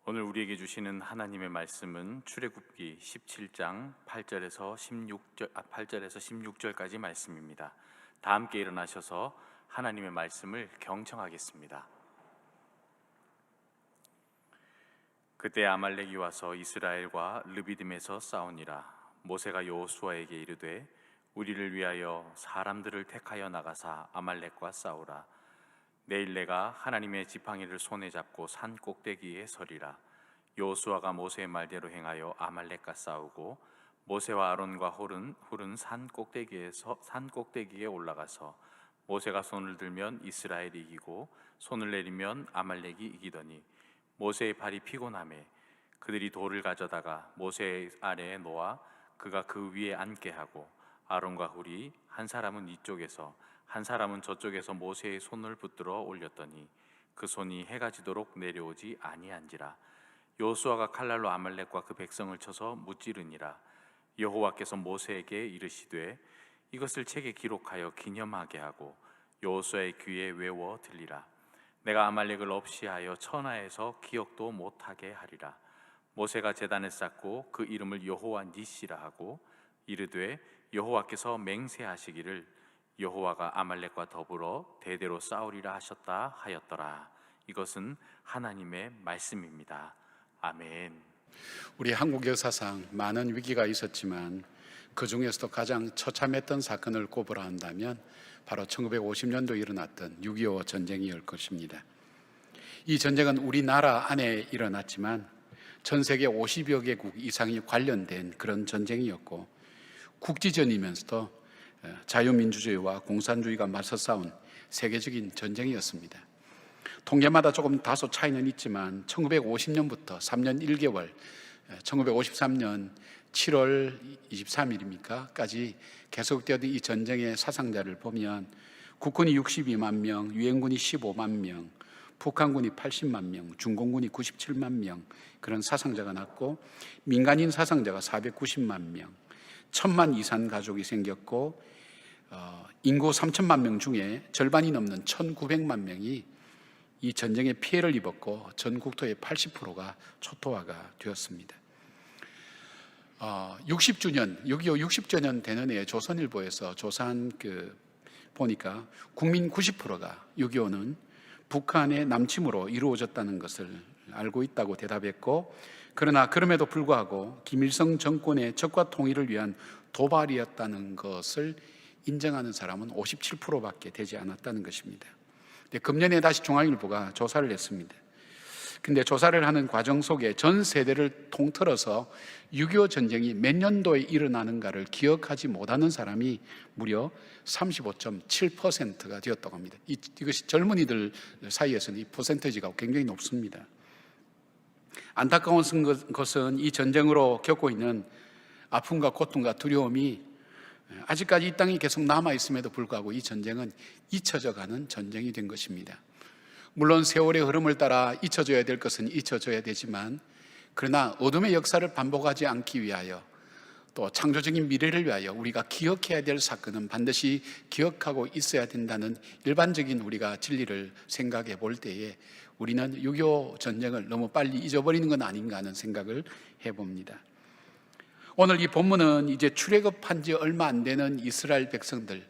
오늘 우리에게 주시는 하나님의 말씀은 출애굽기 17장 8절에서 16절까지 말씀입니다. 다 함께 일어나셔서 하나님의 말씀을 경청하겠습니다. 그때 아말렉이 와서 이스라엘과 르비딤에서 싸우니라. 모세가 여호수아에게 이르되 우리를 위하여 사람들을 택하여 나가사 아말렉과 싸우라. 내일 내가 하나님의 지팡이를 손에 잡고 산 꼭대기에 서리라. 여호수아가 모세의 말대로 행하여 아말렉과 싸우고 모세와 아론과 훌은 산 꼭대기에 올라가서 모세가 손을 들면 이스라엘이 이기고 손을 내리면 아말렉이 이기더니 모세의 발이 피곤하매 그들이 돌을 가져다가 모세 아래에 놓아 그가 그 위에 앉게 하고 아론과 훌이 한 사람은 이쪽에서 한 사람은 저쪽에서 모세의 손을 붙들어 올렸더니 그 손이 해가 지도록 내려오지 아니한지라. 여호수아가 칼날로 아말렉과 그 백성을 쳐서 무찌르니라. 여호와께서 모세에게 이르시되 이것을 책에 기록하여 기념하게 하고 여호수아의 귀에 외워 들리라. 내가 아말렉을 없이하여 천하에서 기억도 못하게 하리라. 모세가 제단을 쌓고 그 이름을 여호와 니시라 하고 이르되 여호와께서 맹세하시기를 여호와가 아말렉과 더불어 대대로 싸우리라 하셨다 하였더라. 이것은 하나님의 말씀입니다. 아멘. 우리 한국 역사상 많은 위기가 있었지만 그 중에서도 가장 처참했던 사건을 꼽으라 한다면 바로 1950년도에 일어났던 6.25 전쟁이었을 것입니다. 이 전쟁은 우리나라 안에 일어났지만 전 세계 50여 개국 이상이 관련된 그런 전쟁이었고 국지전이면서도 자유민주주의와 공산주의가 맞서 싸운 세계적인 전쟁이었습니다. 통계마다 조금 다소 차이는 있지만 1950년부터 3년 1개월 1953년 7월 23일까지 계속되었던 이 전쟁의 사상자를 보면 국군이 62만 명, 유엔군이 15만 명, 북한군이 80만 명, 중공군이 97만 명 그런 사상자가 났고 민간인 사상자가 490만 명, 1000만 이상 가족이 생겼고 인구 3천만 명 중에 절반이 넘는 1900만 명이 이 전쟁에 피해를 입었고 전 국토의 80%가 초토화가 되었습니다. 60주년, 6.25 60주년 되는 해에 조선일보에서 조사한 보니까 국민 90%가 6.25는 북한의 남침으로 이루어졌다는 것을 알고 있다고 대답했고 그러나 그럼에도 불구하고 김일성 정권의 적과 통일을 위한 도발이었다는 것을 인정하는 사람은 57%밖에 되지 않았다는 것입니다. 금년에 다시 중앙일보가 조사를 했습니다. 근데 조사를 하는 과정 속에 전 세대를 통틀어서 6.25 전쟁이 몇 년도에 일어나는가를 기억하지 못하는 사람이 무려 35.7%가 되었다고 합니다. 이것이 젊은이들 사이에서는 이 퍼센티지가 굉장히 높습니다. 안타까운 것은 이 전쟁으로 겪고 있는 아픔과 고통과 두려움이 아직까지 이 땅이 계속 남아있음에도 불구하고 이 전쟁은 잊혀져가는 전쟁이 된 것입니다. 물론 세월의 흐름을 따라 잊혀져야 될 것은 잊혀져야 되지만 그러나 어둠의 역사를 반복하지 않기 위하여 또 창조적인 미래를 위하여 우리가 기억해야 될 사건은 반드시 기억하고 있어야 된다는 일반적인 우리가 진리를 생각해 볼 때에 우리는 6.25 전쟁을 너무 빨리 잊어버리는 건 아닌가 하는 생각을 해봅니다. 오늘 이 본문은 이제 출애굽한 지 얼마 안 되는 이스라엘 백성들,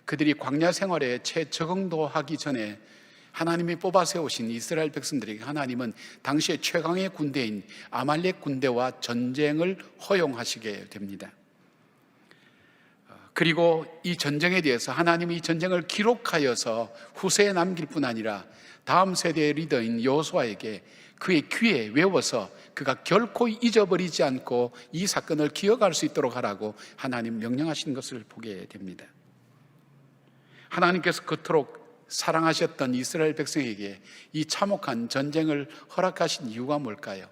그들이 광야 생활에 채 적응도 하기 전에 하나님이 뽑아 세우신 이스라엘 백성들에게 하나님은 당시의 최강의 군대인 아말렉 군대와 전쟁을 허용하시게 됩니다. 그리고 이 전쟁에 대해서 하나님이 이 전쟁을 기록하여서 후세에 남길 뿐 아니라 다음 세대의 리더인 여호수아에게 그의 귀에 외워서 그가 결코 잊어버리지 않고 이 사건을 기억할 수 있도록 하라고 하나님 명령하신 것을 보게 됩니다. 하나님께서 그토록 사랑하셨던 이스라엘 백성에게 이 참혹한 전쟁을 허락하신 이유가 뭘까요?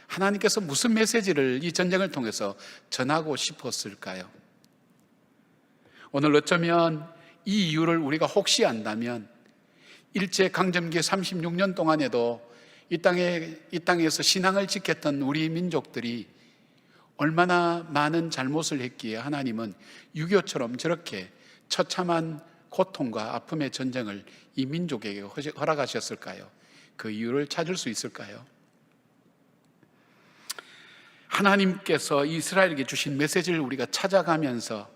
하나님께서 무슨 메시지를 이 전쟁을 통해서 전하고 싶었을까요? 오늘 어쩌면 이 이유를 우리가 혹시 안다면 일제강점기 36년 동안에도 이 땅에서 신앙을 지켰던 우리 민족들이 얼마나 많은 잘못을 했기에 하나님은 6.25처럼 저렇게 처참한 고통과 아픔의 전쟁을 이 민족에게 허락하셨을까요? 그 이유를 찾을 수 있을까요? 하나님께서 이스라엘에게 주신 메시지를 우리가 찾아가면서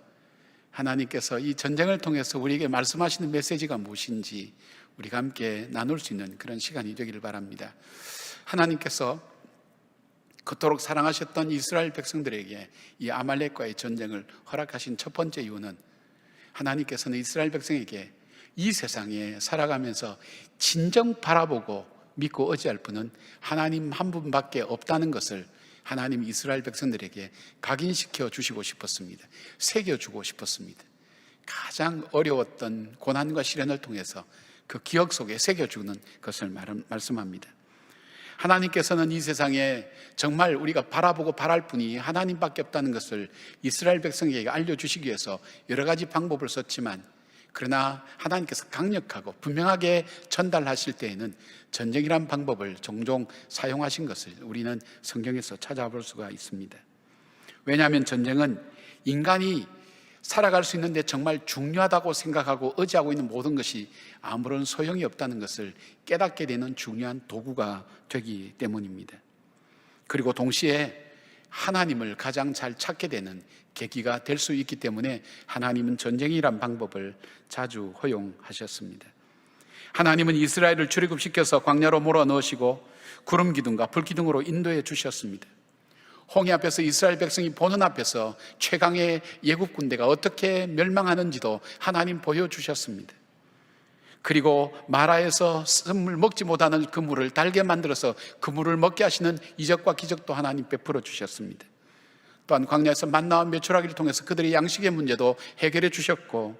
하나님께서 이 전쟁을 통해서 우리에게 말씀하시는 메시지가 무엇인지 우리가 함께 나눌 수 있는 그런 시간이 되기를 바랍니다. 하나님께서 그토록 사랑하셨던 이스라엘 백성들에게 이 아말렉과의 전쟁을 허락하신 첫 번째 이유는 하나님께서는 이스라엘 백성에게 이 세상에 살아가면서 진정 바라보고 믿고 의지할 분은 하나님 한 분밖에 없다는 것을 하나님 이스라엘 백성들에게 각인시켜 주시고 싶었습니다. 새겨주고 싶었습니다. 가장 어려웠던 고난과 시련을 통해서 그 기억 속에 새겨주는 것을 말씀합니다. 하나님께서는 이 세상에 정말 우리가 바라보고 바랄 분이 하나님밖에 없다는 것을 이스라엘 백성에게 알려주시기 위해서 여러 가지 방법을 썼지만, 그러나 하나님께서 강력하고 분명하게 전달하실 때에는 전쟁이란 방법을 종종 사용하신 것을 우리는 성경에서 찾아볼 수가 있습니다. 왜냐하면 전쟁은 인간이 살아갈 수 있는데 정말 중요하다고 생각하고 의지하고 있는 모든 것이 아무런 소용이 없다는 것을 깨닫게 되는 중요한 도구가 되기 때문입니다. 그리고 동시에 하나님을 가장 잘 찾게 되는 계기가 될 수 있기 때문에 하나님은 전쟁이란 방법을 자주 허용하셨습니다. 하나님은 이스라엘을 출애굽시켜서 광야로 몰아넣으시고 구름 기둥과 불 기둥으로 인도해 주셨습니다. 홍해 앞에서 이스라엘 백성이 보는 앞에서 최강의 예국 군대가 어떻게 멸망하는지도 하나님 보여주셨습니다. 그리고 마라에서 샘물 먹지 못하는 그 물을 달게 만들어서 그 물을 먹게 하시는 이적과 기적도 하나님 베풀어 주셨습니다. 또한 광야에서 만나와 메추라기를 통해서 그들의 양식의 문제도 해결해 주셨고,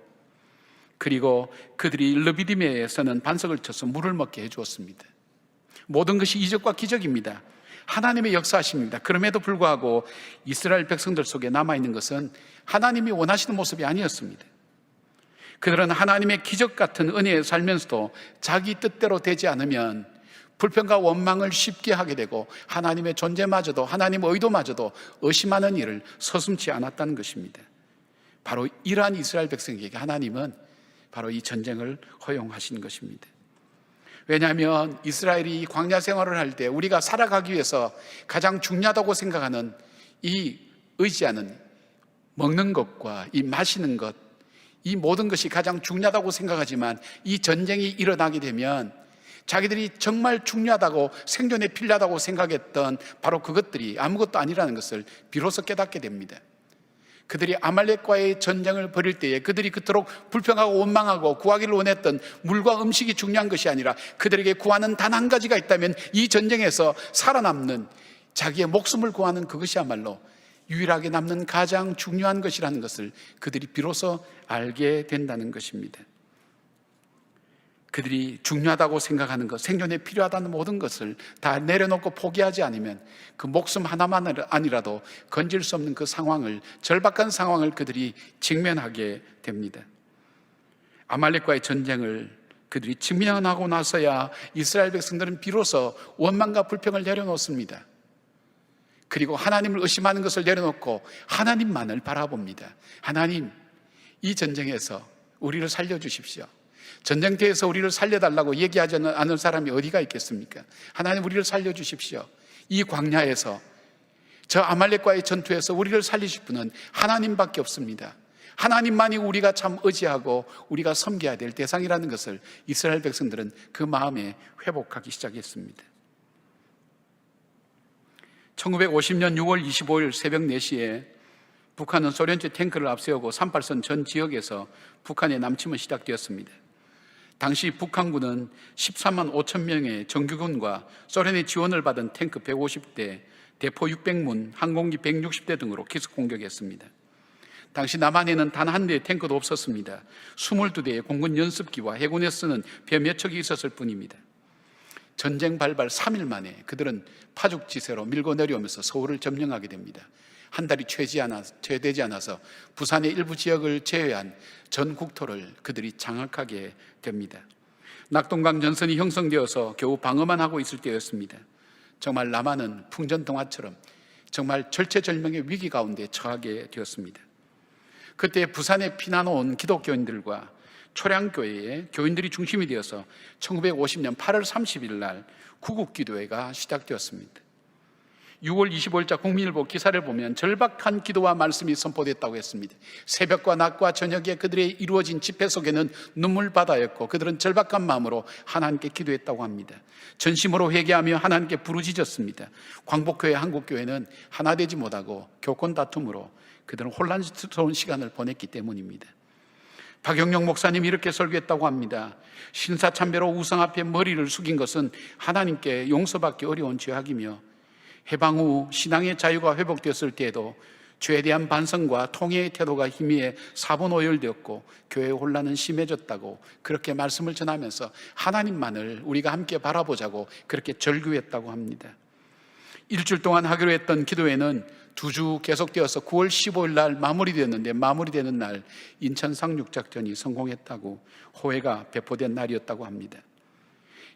그리고 그들이 르비딤에서는 반석을 쳐서 물을 먹게 해 주었습니다. 모든 것이 이적과 기적입니다. 하나님의 역사하십니다. 그럼에도 불구하고 이스라엘 백성들 속에 남아있는 것은 하나님이 원하시는 모습이 아니었습니다. 그들은 하나님의 기적 같은 은혜에 살면서도 자기 뜻대로 되지 않으면 불평과 원망을 쉽게 하게 되고 하나님의 존재마저도, 하나님의 의도마저도 의심하는 일을 서슴지 않았다는 것입니다. 바로 이러한 이스라엘 백성에게 하나님은 바로 이 전쟁을 허용하신 것입니다. 왜냐하면 이스라엘이 광야 생활을 할 때 우리가 살아가기 위해서 가장 중요하다고 생각하는 이 의지하는 먹는 것과 이 마시는 것, 이 모든 것이 가장 중요하다고 생각하지만 이 전쟁이 일어나게 되면 자기들이 정말 중요하다고, 생존에 필요하다고 생각했던 바로 그것들이 아무것도 아니라는 것을 비로소 깨닫게 됩니다. 그들이 아말렉과의 전쟁을 벌일 때에 그들이 그토록 불평하고 원망하고 구하기를 원했던 물과 음식이 중요한 것이 아니라 그들에게 구하는 단 한 가지가 있다면 이 전쟁에서 살아남는, 자기의 목숨을 구하는 그것이야말로 유일하게 남는 가장 중요한 것이라는 것을 그들이 비로소 알게 된다는 것입니다. 그들이 중요하다고 생각하는 것, 생존에 필요하다는 모든 것을 다 내려놓고 포기하지 않으면 그 목숨 하나만 아니라도 건질 수 없는 그 상황을, 절박한 상황을 그들이 직면하게 됩니다. 아말렉과의 전쟁을 그들이 직면하고 나서야 이스라엘 백성들은 비로소 원망과 불평을 내려놓습니다. 그리고 하나님을 의심하는 것을 내려놓고 하나님만을 바라봅니다. 하나님, 이 전쟁에서 우리를 살려주십시오. 전쟁터에서 우리를 살려달라고 얘기하지 않은 사람이 어디가 있겠습니까? 하나님, 우리를 살려주십시오. 이 광야에서, 저 아말렉과의 전투에서 우리를 살리실 분은 하나님밖에 없습니다. 하나님만이 우리가 참 의지하고 우리가 섬겨야 될 대상이라는 것을 이스라엘 백성들은 그 마음에 회복하기 시작했습니다. 1950년 6월 25일 새벽 4시에 북한은 소련제 탱크를 앞세우고 38선 전 지역에서 북한의 남침은 시작되었습니다. 당시 북한군은 13만 5천 명의 정규군과 소련의 지원을 받은 탱크 150대, 대포 600문, 항공기 160대 등으로 기습 공격했습니다. 당시 남한에는 단 한 대의 탱크도 없었습니다. 22대의 공군 연습기와 해군에 쓰는 배 몇 척이 있었을 뿐입니다. 전쟁 발발 3일 만에 그들은 파죽지세로 밀고 내려오면서 서울을 점령하게 됩니다. 한 달이 채 되지 않아서 부산의 일부 지역을 제외한 전 국토를 그들이 장악하게 됩니다. 낙동강 전선이 형성되어서 겨우 방어만 하고 있을 때였습니다. 정말 남한은 풍전등화처럼 정말 절체절명의 위기 가운데 처하게 되었습니다. 그때 부산에 피난 온 기독교인들과 초량교회의 교인들이 중심이 되어서 1950년 8월 30일 날 구국기도회가 시작되었습니다. 6월 25일자 국민일보 기사를 보면 절박한 기도와 말씀이 선포됐다고 했습니다. 새벽과 낮과 저녁에 그들의 이루어진 집회 속에는 눈물바다였고 그들은 절박한 마음으로 하나님께 기도했다고 합니다. 전심으로 회개하며 하나님께 부르짖었습니다. 광복교회, 한국교회는 하나 되지 못하고 교권 다툼으로 그들은 혼란스러운 시간을 보냈기 때문입니다. 박영영 목사님이 이렇게 설교했다고 합니다. 신사참배로 우상 앞에 머리를 숙인 것은 하나님께 용서받기 어려운 죄악이며 해방 후 신앙의 자유가 회복되었을 때에도 죄에 대한 반성과 통회의 태도가 희미해 사분오열되었고 교회의 혼란은 심해졌다고 그렇게 말씀을 전하면서 하나님만을 우리가 함께 바라보자고 그렇게 절규했다고 합니다. 일주일 동안 하기로 했던 기도회는 2주 계속되어서 9월 15일 날 마무리되었는데 마무리되는 날 인천 상륙작전이 성공했다고 호혜가 배포된 날이었다고 합니다.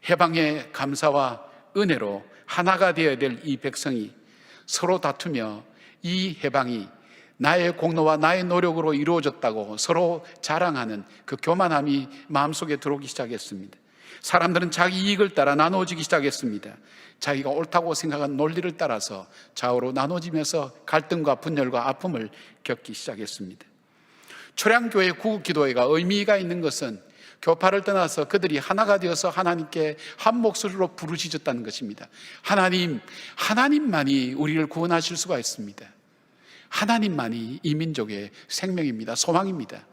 해방의 감사와 은혜로 하나가 되어야 될 이 백성이 서로 다투며 이 해방이 나의 공로와 나의 노력으로 이루어졌다고 서로 자랑하는 그 교만함이 마음속에 들어오기 시작했습니다. 사람들은 자기 이익을 따라 나눠지기 시작했습니다. 자기가 옳다고 생각한 논리를 따라서 좌우로 나눠지면서 갈등과 분열과 아픔을 겪기 시작했습니다. 초량교회 구국기도회가 의미가 있는 것은 교파를 떠나서 그들이 하나가 되어서 하나님께 한 목소리로 부르짖었다는 것입니다. 하나님만이 우리를 구원하실 수가 있습니다. 하나님만이 이 민족의 생명입니다. 소망입니다.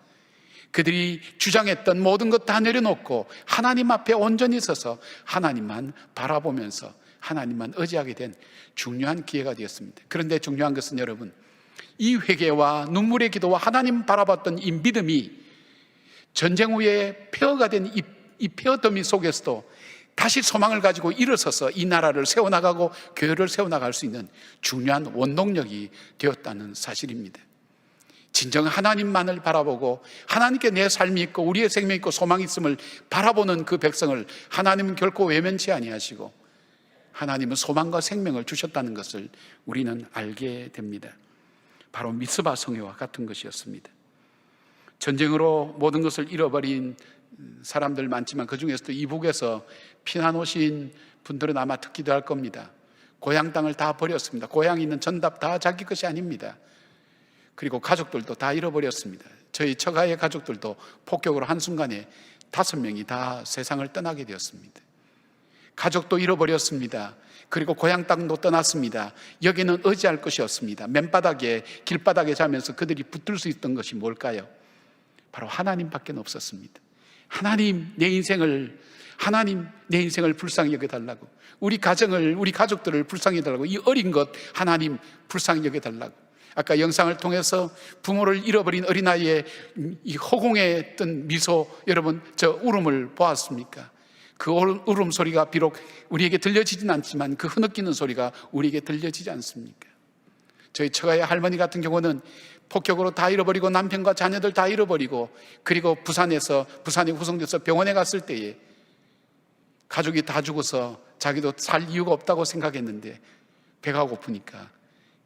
그들이 주장했던 모든 것 다 내려놓고 하나님 앞에 온전히 서서 하나님만 바라보면서 하나님만 의지하게 된 중요한 기회가 되었습니다. 그런데 중요한 것은 여러분, 이 회개와 눈물의 기도와 하나님 바라봤던 이 믿음이 전쟁 후에 폐허가 된 이 폐허더미 속에서도 다시 소망을 가지고 일어서서 이 나라를 세워나가고 교회를 세워나갈 수 있는 중요한 원동력이 되었다는 사실입니다. 진정 하나님만을 바라보고 하나님께 내 삶이 있고 우리의 생명이 있고 소망이 있음을 바라보는 그 백성을 하나님은 결코 외면치 아니하시고 하나님은 소망과 생명을 주셨다는 것을 우리는 알게 됩니다. 바로 미스바 성회와 같은 것이었습니다. 전쟁으로 모든 것을 잃어버린 사람들 많지만 그 중에서도 이북에서 피난 오신 분들은 아마 듣기도 할 겁니다. 고향 땅을 다 버렸습니다. 고향에 있는 전답 다 자기 것이 아닙니다. 그리고 가족들도 다 잃어버렸습니다. 저희 처가의 가족들도 폭격으로 한순간에 5명이 다 세상을 떠나게 되었습니다. 가족도 잃어버렸습니다. 그리고 고향 땅도 떠났습니다. 여기는 의지할 것이 없습니다. 맨바닥에 길바닥에 자면서 그들이 붙들 수 있던 것이 뭘까요? 바로 하나님밖에 없었습니다. 하나님 내 인생을 불쌍히 여겨달라고, 우리 가정을, 우리 가족들을 불쌍히 여겨달라고, 이 어린 것 하나님 불쌍히 여겨달라고. 아까 영상을 통해서 부모를 잃어버린 어린아이의 이 허공에 뜬 미소, 여러분 저 울음을 보았습니까? 그 울음소리가 비록 우리에게 들려지진 않지만 그 흐느끼는 소리가 우리에게 들려지지 않습니까? 저희 처가의 할머니 같은 경우는 폭격으로 다 잃어버리고 남편과 자녀들 다 잃어버리고 그리고 부산에 후송돼서 병원에 갔을 때에 가족이 다 죽어서 자기도 살 이유가 없다고 생각했는데 배가 고프니까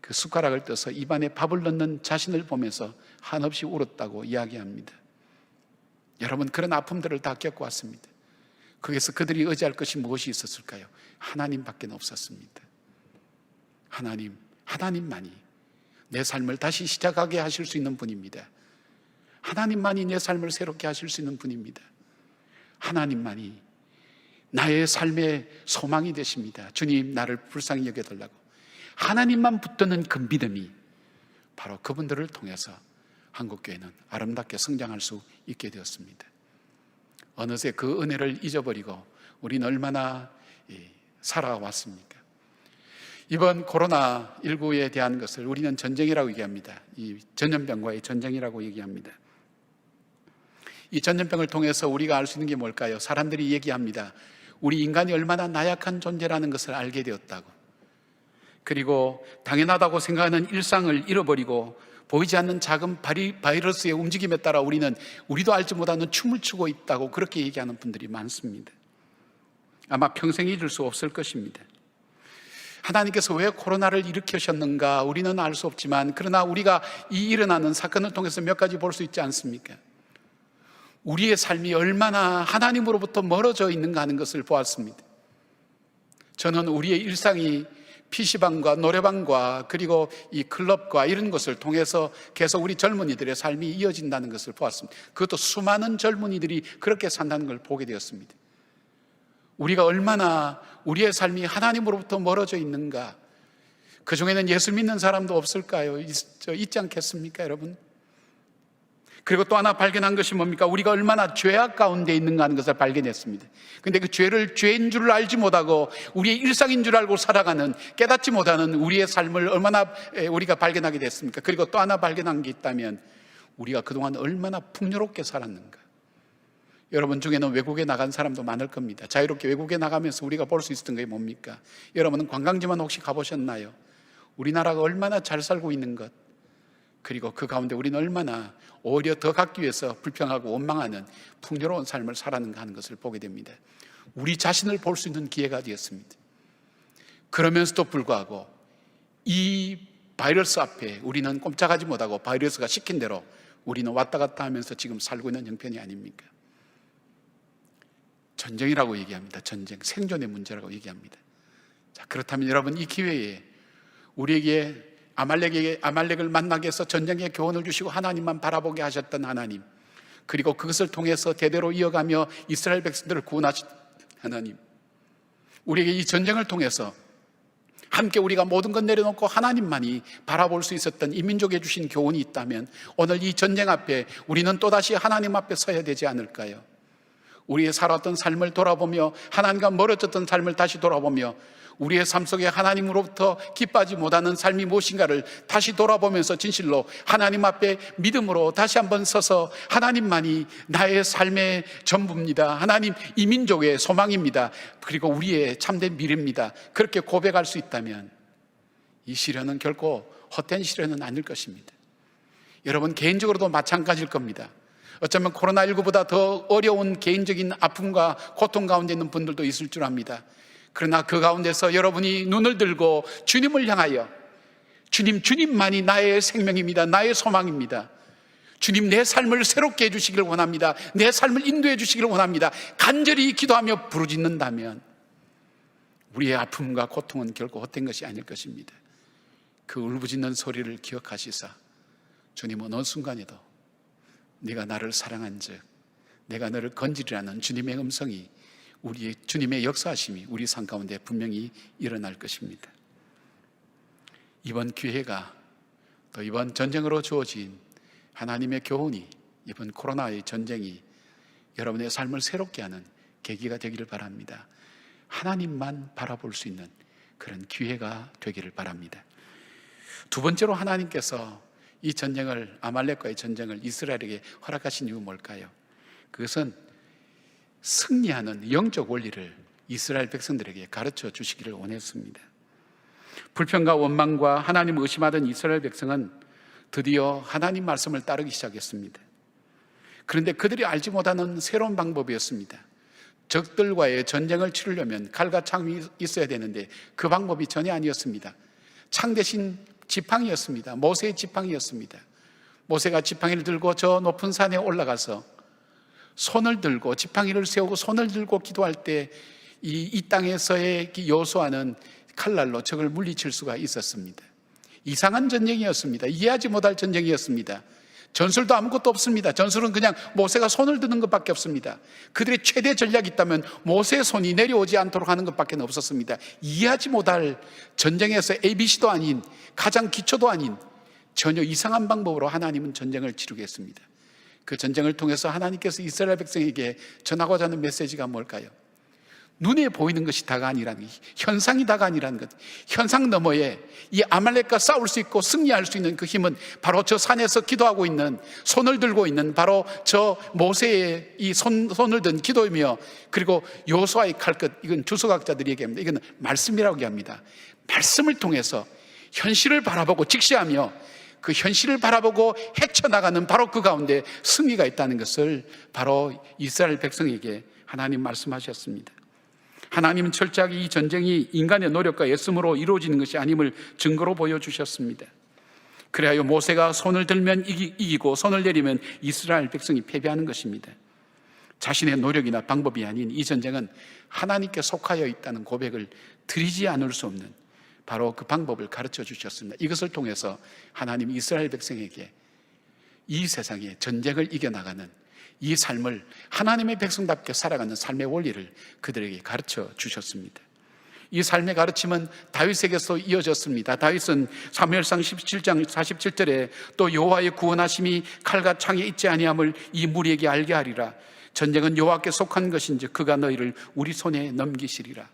그 숟가락을 떠서 입안에 밥을 넣는 자신을 보면서 한없이 울었다고 이야기합니다. 여러분, 그런 아픔들을 다 겪어왔습니다. 거기서 그들이 의지할 것이 무엇이 있었을까요? 하나님밖에 없었습니다. 하나님만이 내 삶을 다시 시작하게 하실 수 있는 분입니다. 하나님만이 내 삶을 새롭게 하실 수 있는 분입니다. 하나님만이 나의 삶의 소망이 되십니다. 주님, 나를 불쌍히 여겨달라고. 하나님만 붙드는 그 믿음이 바로 그분들을 통해서 한국교회는 아름답게 성장할 수 있게 되었습니다. 어느새 그 은혜를 잊어버리고 우리는 얼마나 살아왔습니까? 이번 코로나19에 대한 것을 우리는 전쟁이라고 얘기합니다. 이 전염병과의 전쟁이라고 얘기합니다. 이 전염병을 통해서 우리가 알 수 있는 게 뭘까요? 사람들이 얘기합니다. 우리 인간이 얼마나 나약한 존재라는 것을 알게 되었다고. 그리고 당연하다고 생각하는 일상을 잃어버리고 보이지 않는 작은 바이러스의 움직임에 따라 우리도 알지 못하는 춤을 추고 있다고 그렇게 얘기하는 분들이 많습니다. 아마 평생 잊을 수 없을 것입니다. 하나님께서 왜 코로나를 일으키셨는가 우리는 알 수 없지만, 그러나 우리가 이 일어나는 사건을 통해서 몇 가지 볼 수 있지 않습니까? 우리의 삶이 얼마나 하나님으로부터 멀어져 있는가 하는 것을 보았습니다. 저는 우리의 일상이 PC방과 노래방과 그리고 이 클럽과 이런 것을 통해서 계속 우리 젊은이들의 삶이 이어진다는 것을 보았습니다. 그것도 수많은 젊은이들이 그렇게 산다는 걸 보게 되었습니다. 우리가 얼마나 우리의 삶이 하나님으로부터 멀어져 있는가. 그 중에는 예수 믿는 사람도 없을까요? 있지 않겠습니까, 여러분? 그리고 또 하나 발견한 것이 뭡니까? 우리가 얼마나 죄악 가운데 있는가 하는 것을 발견했습니다. 근데 그 죄를 죄인 줄 알지 못하고 우리의 일상인 줄 알고 살아가는, 깨닫지 못하는 우리의 삶을 얼마나 우리가 발견하게 됐습니까? 그리고 또 하나 발견한 게 있다면 우리가 그동안 얼마나 풍요롭게 살았는가. 여러분 중에는 외국에 나간 사람도 많을 겁니다. 자유롭게 외국에 나가면서 우리가 볼 수 있었던 게 뭡니까? 여러분은 관광지만 혹시 가보셨나요? 우리나라가 얼마나 잘 살고 있는 것, 그리고 그 가운데 우리는 얼마나 오히려 더 갖기 위해서 불평하고 원망하는 풍요로운 삶을 살았는가 하는 것을 보게 됩니다. 우리 자신을 볼 수 있는 기회가 되었습니다. 그러면서도 불구하고 이 바이러스 앞에 우리는 꼼짝하지 못하고 바이러스가 시킨 대로 우리는 왔다 갔다 하면서 지금 살고 있는 형편이 아닙니까? 전쟁이라고 얘기합니다. 전쟁, 생존의 문제라고 얘기합니다. 자, 그렇다면 여러분, 이 기회에 우리에게 아말렉을 만나게 해서 전쟁의 교훈을 주시고 하나님만 바라보게 하셨던 하나님, 그리고 그것을 통해서 대대로 이어가며 이스라엘 백성들을 구원하신 하나님, 우리에게 이 전쟁을 통해서 함께 우리가 모든 것 내려놓고 하나님만이 바라볼 수 있었던 이 민족에 주신 교훈이 있다면 오늘 이 전쟁 앞에 우리는 또다시 하나님 앞에 서야 되지 않을까요? 우리의 살았던 삶을 돌아보며 하나님과 멀어졌던 삶을 다시 돌아보며 우리의 삶 속에 하나님으로부터 기뻐하지 못하는 삶이 무엇인가를 다시 돌아보면서 진실로 하나님 앞에 믿음으로 다시 한번 서서 하나님만이 나의 삶의 전부입니다, 하나님 이 민족의 소망입니다, 그리고 우리의 참된 미래입니다, 그렇게 고백할 수 있다면 이 시련은 결코 헛된 시련은 아닐 것입니다. 여러분 개인적으로도 마찬가지일 겁니다. 어쩌면 코로나19보다 더 어려운 개인적인 아픔과 고통 가운데 있는 분들도 있을 줄 압니다. 그러나 그 가운데서 여러분이 눈을 들고 주님을 향하여 주님만이 나의 생명입니다, 나의 소망입니다, 주님 내 삶을 새롭게 해주시기를 원합니다, 내 삶을 인도해 주시기를 원합니다, 간절히 기도하며 부르짖는다면 우리의 아픔과 고통은 결코 헛된 것이 아닐 것입니다. 그 울부짖는 소리를 기억하시사 주님은 어느 순간에도 네가 나를 사랑한 즉 내가 너를 건지리라는 주님의 음성이, 우리의 주님의 역사하심이 우리 삶 가운데 분명히 일어날 것입니다. 이번 기회가, 또 이번 전쟁으로 주어진 하나님의 교훈이, 이번 코로나의 전쟁이 여러분의 삶을 새롭게 하는 계기가 되기를 바랍니다. 하나님만 바라볼 수 있는 그런 기회가 되기를 바랍니다. 두 번째로 하나님께서 이 전쟁을, 아말렉과의 전쟁을 이스라엘에게 허락하신 이유는 뭘까요? 그것은 승리하는 영적 원리를 이스라엘 백성들에게 가르쳐 주시기를 원했습니다. 불평과 원망과 하나님을 의심하던 이스라엘 백성은 드디어 하나님 말씀을 따르기 시작했습니다. 그런데 그들이 알지 못하는 새로운 방법이었습니다. 적들과의 전쟁을 치르려면 칼과 창이 있어야 되는데 그 방법이 전혀 아니었습니다. 창 대신 지팡이였습니다. 모세의 지팡이였습니다. 모세가 지팡이를 들고 저 높은 산에 올라가서 손을 들고, 지팡이를 세우고 손을 들고 기도할 때 이 땅에서의 여호수아는 칼날로 적을 물리칠 수가 있었습니다. 이상한 전쟁이었습니다. 이해하지 못할 전쟁이었습니다. 전술도 아무것도 없습니다. 전술은 그냥 모세가 손을 드는 것밖에 없습니다. 그들의 최대 전략이 있다면 모세의 손이 내려오지 않도록 하는 것밖에 없었습니다. 이해하지 못할 전쟁에서 ABC도 아닌, 가장 기초도 아닌 전혀 이상한 방법으로 하나님은 전쟁을 치르겠습니다. 그 전쟁을 통해서 하나님께서 이스라엘 백성에게 전하고자 하는 메시지가 뭘까요? 눈에 보이는 것이 다가 아니라는 것, 현상이 다가 아니라는 것, 현상 너머에 이 아말렉과 싸울 수 있고 승리할 수 있는 그 힘은 바로 저 산에서 기도하고 있는, 손을 들고 있는 바로 저 모세의 이 손을 든 기도이며, 그리고 여호수아의 칼끝, 이건 주석학자들이 얘기합니다. 이건 말씀이라고 얘기합니다. 말씀을 통해서 현실을 바라보고 직시하며 그 현실을 바라보고 헤쳐나가는 바로 그 가운데 승리가 있다는 것을 바로 이스라엘 백성에게 하나님 말씀하셨습니다. 하나님은 철저하게 이 전쟁이 인간의 노력과 애씀으로 이루어지는 것이 아님을 증거로 보여주셨습니다. 그래야 모세가 손을 들면 이기고 손을 내리면 이스라엘 백성이 패배하는 것입니다. 자신의 노력이나 방법이 아닌 이 전쟁은 하나님께 속하여 있다는 고백을 드리지 않을 수 없는 바로 그 방법을 가르쳐 주셨습니다. 이것을 통해서 하나님 이스라엘 백성에게 이 세상에 전쟁을 이겨나가는 이 삶을, 하나님의 백성답게 살아가는 삶의 원리를 그들에게 가르쳐 주셨습니다. 이 삶의 가르침은 다윗에게서 이어졌습니다. 다윗은 사무엘상 17장 47절에 또 여호와의 구원하심이 칼과 창에 있지 아니함을 이 무리에게 알게 하리라. 전쟁은 여호와께 속한 것인지 그가 너희를 우리 손에 넘기시리라.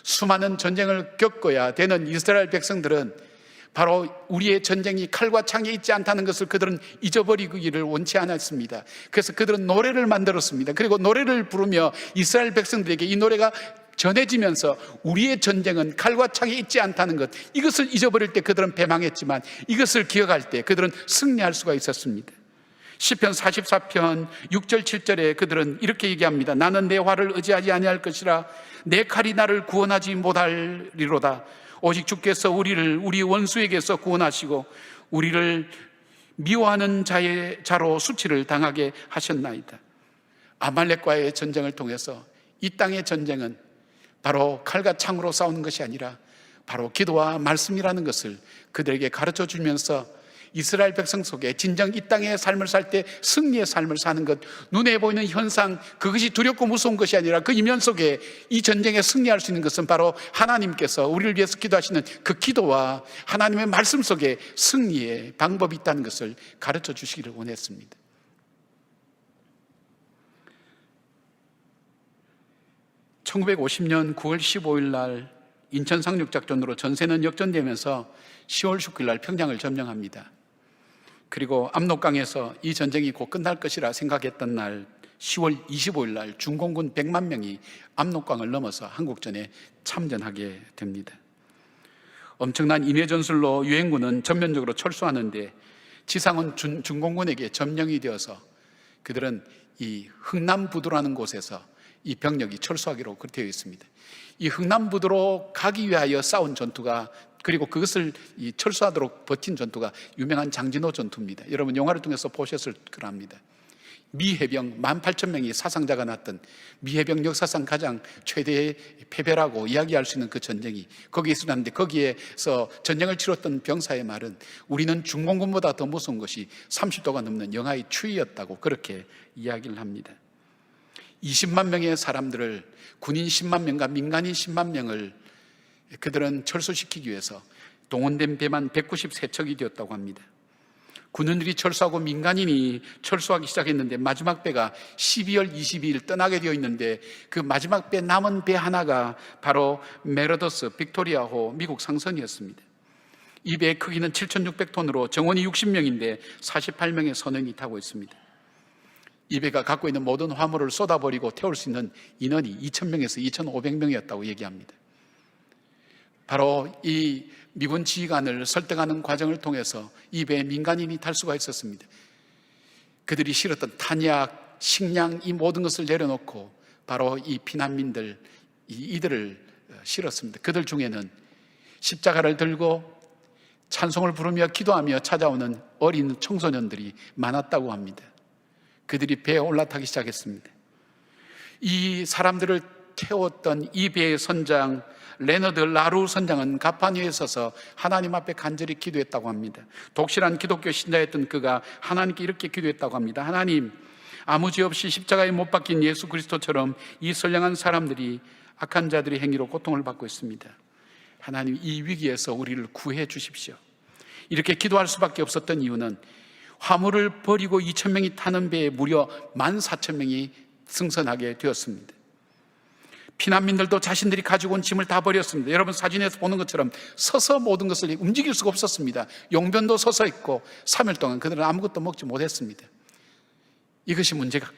수많은 전쟁을 겪어야 되는 이스라엘 백성들은 바로 우리의 전쟁이 칼과 창에 있지 않다는 것을 그들은 잊어버리기를 원치 않았습니다. 그래서 그들은 노래를 만들었습니다. 그리고 노래를 부르며 이스라엘 백성들에게 이 노래가 전해지면서 우리의 전쟁은 칼과 창에 있지 않다는 것, 이것을 잊어버릴 때 그들은 패망했지만 이것을 기억할 때 그들은 승리할 수가 있었습니다. 시편 44편 6절 7절에 그들은 이렇게 얘기합니다. 나는 내 활을 의지하지 아니할 것이라. 내 칼이 나를 구원하지 못하리로다. 오직 주께서 우리를 우리 원수에게서 구원하시고 우리를 미워하는 자로 수치를 당하게 하셨나이다. 아말렉과의 전쟁을 통해서 이 땅의 전쟁은 바로 칼과 창으로 싸우는 것이 아니라 바로 기도와 말씀이라는 것을 그들에게 가르쳐 주면서 이스라엘 백성 속에 진정 이 땅의 삶을 살 때 승리의 삶을 사는 것, 눈에 보이는 현상, 그것이 두렵고 무서운 것이 아니라 그 이면 속에 이 전쟁에 승리할 수 있는 것은 바로 하나님께서 우리를 위해서 기도하시는 그 기도와 하나님의 말씀 속에 승리의 방법이 있다는 것을 가르쳐 주시기를 원했습니다. (1950년 9월 15일) 날 인천 상륙작전으로 전세는 역전되면서 10월 19일 날 평양을 점령합니다. 그리고 압록강에서 이 전쟁이 곧 끝날 것이라 생각했던 날 10월 25일 날 중공군 100만 명이 압록강을 넘어서 한국전에 참전하게 됩니다. 엄청난 인외 전술로 유엔군은 전면적으로 철수하는데 지상은 중공군에게 점령이 되어서 그들은 이 흥남부두라는 곳에서 이 병력이 철수하기로 그렇게 되어 있습니다. 이 흥남부두로 가기 위하여 싸운 전투가, 그리고 그것을 이 철수하도록 버틴 전투가 유명한 장진호 전투입니다. 여러분 영화를 통해서 보셨을 거랍니다. 미 해병 18,000명이 사상자가 났던 미 해병 역사상 가장 최대의 패배라고 이야기할 수 있는 그 전쟁이 거기에 있었는데, 거기에서 전쟁을 치렀던 병사의 말은 우리는 중공군보다 더 무서운 것이 30도가 넘는 영하의 추위였다고 그렇게 이야기를 합니다. 20만 명의 사람들을, 군인 10만 명과 민간인 10만 명을 그들은 철수시키기 위해서 동원된 배만 193척이 되었다고 합니다. 군인들이 철수하고 민간인이 철수하기 시작했는데 마지막 배가 12월 22일 떠나게 되어 있는데 그 마지막 배, 남은 배 하나가 바로 메르더스 빅토리아호 미국 상선이었습니다. 이 배의 크기는 7,600톤으로 정원이 60명인데 48명의 선원이 타고 있습니다. 이 배가 갖고 있는 모든 화물을 쏟아버리고 태울 수 있는 인원이 2,000명에서 2,500명이었다고 얘기합니다. 바로 이 미군 지휘관을 설득하는 과정을 통해서 이 배에 민간인이 탈 수가 있었습니다. 그들이 실었던 탄약, 식량, 이 모든 것을 내려놓고 바로 이 피난민들, 이들을 실었습니다. 그들 중에는 십자가를 들고 찬송을 부르며 기도하며 찾아오는 어린 청소년들이 많았다고 합니다. 그들이 배에 올라타기 시작했습니다. 이 사람들을 태웠던 이 배의 선장 레너드 라루 선장은 갑판 위에 서서 하나님 앞에 간절히 기도했다고 합니다. 독실한 기독교 신자였던 그가 하나님께 이렇게 기도했다고 합니다. 하나님, 아무 죄 없이 십자가에 못 박힌 예수 그리스도처럼 이 선량한 사람들이 악한 자들의 행위로 고통을 받고 있습니다. 하나님, 이 위기에서 우리를 구해 주십시오. 이렇게 기도할 수밖에 없었던 이유는 화물을 버리고 2,000명이 타는 배에 무려 14,000명이 승선하게 되었습니다. 피난민들도 자신들이 가지고 온 짐을 다 버렸습니다. 여러분 사진에서 보는 것처럼 서서 모든 것을 움직일 수가 없었습니다. 용변도 서서 있고 3일 동안 그들은 아무것도 먹지 못했습니다. 이것이 문제가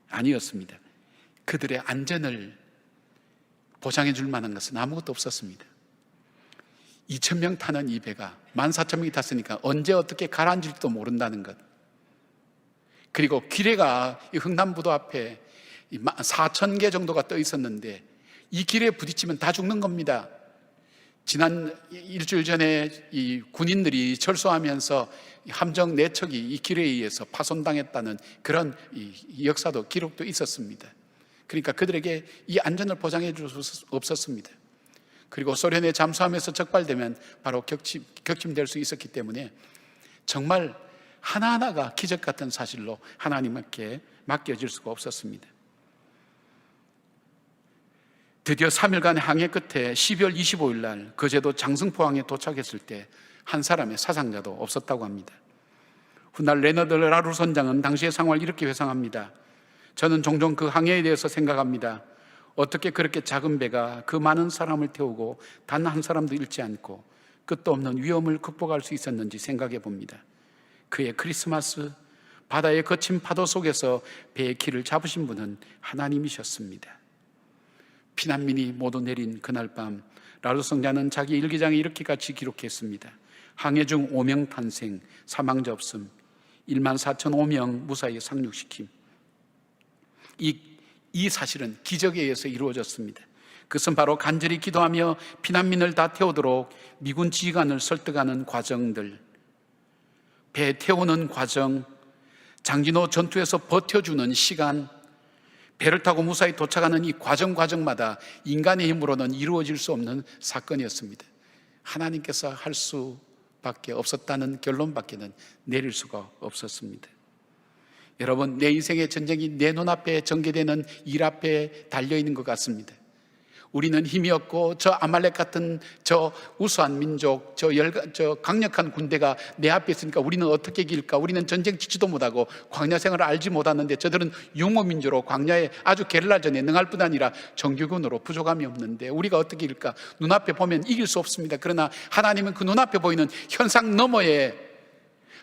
아니었습니다. 그들의 안전을 보장해 줄 만한 것은 아무것도 없었습니다. 2,000명 타는 이 배가 14,000명이 탔으니까 언제 어떻게 가라앉을지도 모른다는 것, 그리고 기뢰가 이 흥남부도 앞에 4,000개 정도가 떠 있었는데 이 기뢰에 부딪히면 다 죽는 겁니다. 지난 일주일 전에 이 군인들이 철수하면서 함정 4척이 이 기뢰에 의해서 파손당했다는 그런 이 역사도 기록도 있었습니다. 그러니까 그들에게 이 안전을 보장해 줄 수 없었습니다. 그리고 소련에 잠수함에서 적발되면 바로 격침될 수 있었기 때문에 정말 하나하나가 기적 같은 사실로 하나님께 맡겨질 수가 없었습니다. 드디어 3일간의 항해 끝에 12월 25일 날 거제도 장승포항에 도착했을 때 한 사람의 사상자도 없었다고 합니다. 훗날 레너드 라루 선장은 당시의 상황을 이렇게 회상합니다. 저는 종종 그 항해에 대해서 생각합니다. 어떻게 그렇게 작은 배가 그 많은 사람을 태우고 단 한 사람도 잃지 않고 끝도 없는 위험을 극복할 수 있었는지 생각해 봅니다. 그의 크리스마스, 바다의 거친 파도 속에서 배의 길을 잡으신 분은 하나님이셨습니다. 피난민이 모두 내린 그날 밤, 라루 선장은 자기 일기장에 이렇게 같이 기록했습니다. 항해 중 5명 탄생, 사망자 없음, 14,005명 무사히 상륙시킴. 이 사실은 기적에 의해서 이루어졌습니다. 그것은 바로 간절히 기도하며 피난민을 다 태우도록 미군 지휘관을 설득하는 과정들, 배 태우는 과정, 장진호 전투에서 버텨주는 시간, 배를 타고 무사히 도착하는 이 과정마다 인간의 힘으로는 이루어질 수 없는 사건이었습니다. 하나님께서 할 수밖에 없었다는 결론밖에는 내릴 수가 없었습니다. 여러분, 내 인생의 전쟁이 내 눈앞에 전개되는 일 앞에 달려있는 것 같습니다. 우리는 힘이 없고 저 아말렉 같은 저 우수한 민족, 저 강력한 군대가 내 앞에 있으니까 우리는 어떻게 이길까? 우리는 전쟁 치지도 못하고 광야 생활을 알지 못하는데 저들은 유모민주로 광야에 아주 게릴라전에 능할 뿐 아니라 정규군으로 부족함이 없는데 우리가 어떻게 이길까? 눈앞에 보면 이길 수 없습니다. 그러나 하나님은 그 눈앞에 보이는 현상 너머에